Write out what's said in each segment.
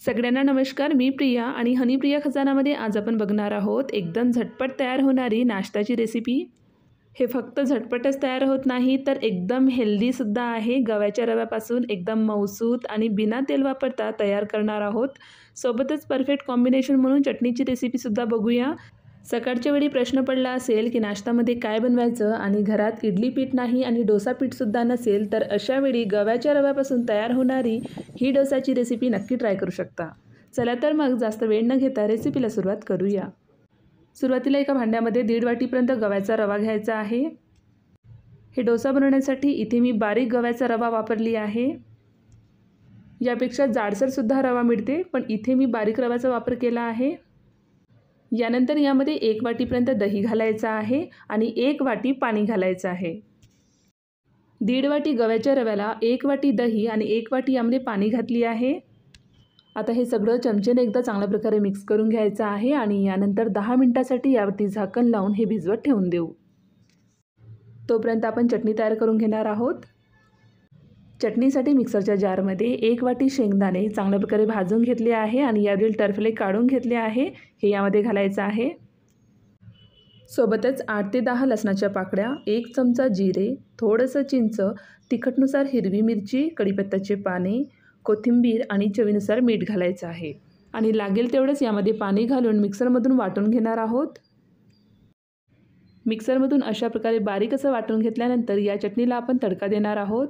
सगळ्यांना नमस्कार. मी प्रिया आणि हनीप्रिया खजानामध्ये आज आपण बघणार आहोत एकदम झटपट तयार होणारी नाश्त्याची रेसिपी. हे फक्त झटपटच तयार होत नाही तर एकदम हेल्दीसुद्धा आहे. गव्हाच्या रव्यापासून एकदम मऊसूत आणि बिना तेल वापरता तयार करणार आहोत. सोबतच परफेक्ट कॉम्बिनेशन म्हणून चटणीची रेसिपीसुद्धा बघूया. सकाळच्या वेळी प्रश्न पडला असेल की नाश्त्यामध्ये काय बनवायचं आणि घरात इडली पीठ नाही आणि डोसा पीठसुद्धा नसेल, तर अशा वेळी गव्हाच्या रव्यापासून तयार होणारी ही डोसाची रेसिपी नक्की ट्राय करू शकता. चला तर मग जास्त वेळ न घेता रेसिपीला सुरुवात करूया. सुरुवातीला एका भांड्यामध्ये 1.5 वाटीपर्यंत गव्हाचा रवा घ्यायचा आहे. हे डोसा बनवण्यासाठी इथे मी बारीक गव्हाचा रवा वापरली आहे. यापेक्षा जाडसरसुद्धा रवा मिळते, पण इथे मी बारीक रव्याचा वापर केला आहे. यानंतर यामध्ये 1 वाटीपर्यंत दही घालायचं आहे आणि 1 वाटी पाणी घालायचं आहे. 1.5 वाटी गव्हाच्या रव्याला 1 वाटी दही आणि 1 वाटी यामध्ये पाणी घातली आहे. आता हे सगळं चमचेने एकदा चांगल्या प्रकारे मिक्स करून घ्यायचं आहे आणि यानंतर 10 मिनिटासाठी यावरती झाकण लावून हे भिजवत ठेवून देऊ. तोपर्यंत आपण चटणी तयार करून घेणार आहोत. चटणीसाठी मिक्सरच्या जारमध्ये 1 वाटी शेंगदाणे चांगल्या प्रकारे भाजून घेतले आहे आणि यावरील टरफले काढून घेतले आहे. हे यामध्ये घालायचं आहे. सोबतच 8 ते 10 लसणाच्या पाकळ्या, 1 चमचा जिरे, थोडंसं चिंच, तिखटनुसार हिरवी मिरची, कढीपत्त्याचे पाने, कोथिंबीर आणि चवीनुसार मीठ घालायचं आहे. आणि लागेल तेवढंच यामध्ये पाणी घालून मिक्सरमधून वाटून घेणार आहोत. मिक्सरमधून अशा प्रकारे बारीक असं वाटून घेतल्यानंतर या चटणीला आपण तडका देणार आहोत.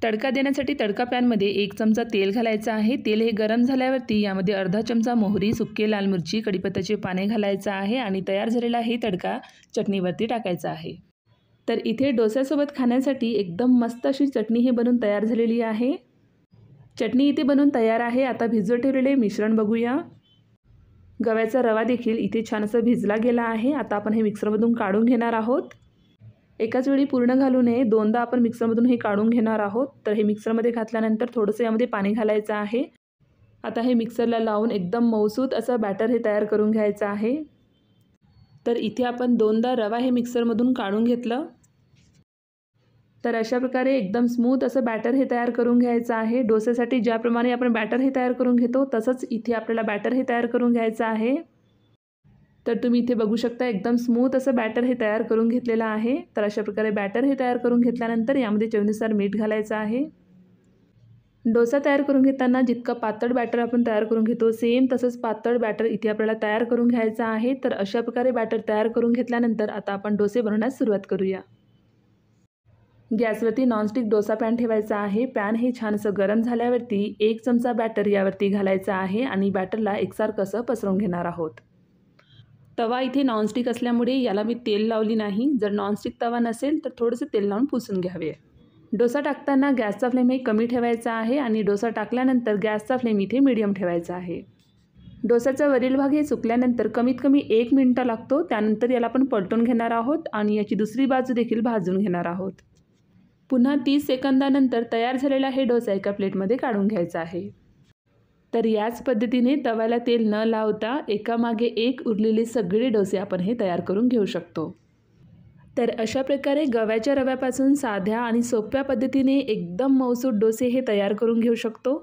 तडका देण्यासाठी तडका पॅनमध्ये 1 चमचा तेल घालायचं आहे. तेल हे गरम झाल्यावरती यामध्ये अर्धा चमचा मोहरी, सुके लाल मिरची, कढीपत्त्याचे पाने घालायचं आहे आणि तयार झालेला हे तडका चटणीवरती टाकायचा आहे. तर इथे डोस्यासोबत खाण्यासाठी एकदम मस्त अशी चटणी हे बनवून तयार झालेली आहे. चटणी इथे बनवून तयार आहे. आता भिजवत ठेवलेले मिश्रण बघूया. गव्हाचा रवा देखील इथे छान असं भिजला गेला आहे. आता आपण हे मिक्सरमधून काढून घेणार आहोत. एकाच वेळी पूर्ण घालू नये, 2दा आपण मिक्सरमधून हे काढून घेणार आहोत. तर हे मिक्सरमध्ये घातल्यानंतर थोडंसं यामध्ये पाणी घालायचं आहे. आता हे मिक्सरला लावून एकदम मऊसूत असं बॅटर हे तयार करून घ्यायचं आहे. तर इथे आपण 2दा रवा हे मिक्सरमधून काढून घेतलं. तर अशा प्रकारे एकदम स्मूथ असं बॅटर हे तयार करून घ्यायचं आहे. डोस्यासाठी ज्याप्रमाणे आपण बॅटर हे तयार करून घेतो तसंच इथे आपल्याला बॅटर हे तयार करून घ्यायचं आहे. तर तुम्ही इथे बघू शकता एकदम स्मूथ असं बॅटर हे तयार करून घेतलेलं आहे. तर अशा प्रकारे बॅटर हे तयार करून घेतल्यानंतर यामध्ये चवीनुसार मीठ घालायचं आहे. डोसा तयार करून घेताना जितकं पातळ बॅटर आपण तयार करून घेतो सेम तसंच पातळ बॅटर इथे आपल्याला तयार करून घ्यायचं आहे. तर अशा प्रकारे बॅटर तयार करून घेतल्यानंतर आता आपण डोसे बनवण्यास सुरुवात करूया. गॅसवरती नॉनस्टिक डोसा पॅन ठेवायचा आहे. पॅन हे छान असं गरम झाल्यावरती 1 चमचा बॅटर यावरती घालायचं आहे आणि बॅटरला एकसारखं असं पसरवून घेणार आहोत. तवा इथे नॉनस्टिक असल्यामुळे याला मी तेल लावली नाही. जर नॉनस्टिक तवा नसेल तर थोडंसं तेल लावून पुसून घ्यावे. डोसा टाकताना गॅसचा फ्लेम हे कमी ठेवायचा आहे आणि डोसा टाकल्यानंतर गॅसचा फ्लेम इथे मीडियम ठेवायचा आहे. डोसाचा वरील भाग हे सुकल्यानंतर कमीत कमी 1 मिनिट लागतो. त्यानंतर याला आपण पलटून घेणार आहोत आणि याची दुसरी बाजू देखील भाजून घेणार आहोत. पुन्हा 30 सेकंदानंतर तयार झालेला हे डोसा एका प्लेटमध्ये काढून घ्यायचा आहे. तर याच पद्धतीने तव्याला तेल न लावता एकामागे एक उरलेले सगळे डोसे आपण हे तयार करून घेऊ शकतो. तर अशा प्रकारे गव्हाच्या रव्यापासून साध्या आणि सोप्या पद्धतीने एकदम मऊसूत डोसे हे तयार करून घेऊ शकतो.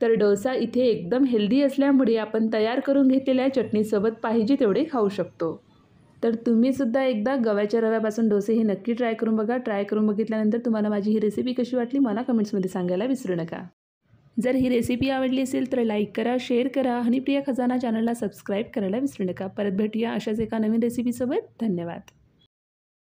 तर डोसा इथे एकदम हेल्दी असल्यामुळे आपण तयार करून घेतलेल्या चटणीसोबत पाहिजे तेवढे खाऊ शकतो. तर तुम्हीसुद्धा एकदा गव्हाच्या रव्यापासून डोसे हे नक्की ट्राय करून बघा. ट्राय करून बघितल्यानंतर तुम्हाला माझी ही रेसिपी कशी वाटली मला कमेंट्समध्ये सांगायला विसरू नका. जर ही रेसिपी आवडली असेल तर लाईक करा, शेअर करा. हनीप्रिया खजाना चॅनलला सबस्क्राईब करायला विसरू नका. परत भेटूया अशाच एका नवीन रेसिपीसोबत. धन्यवाद.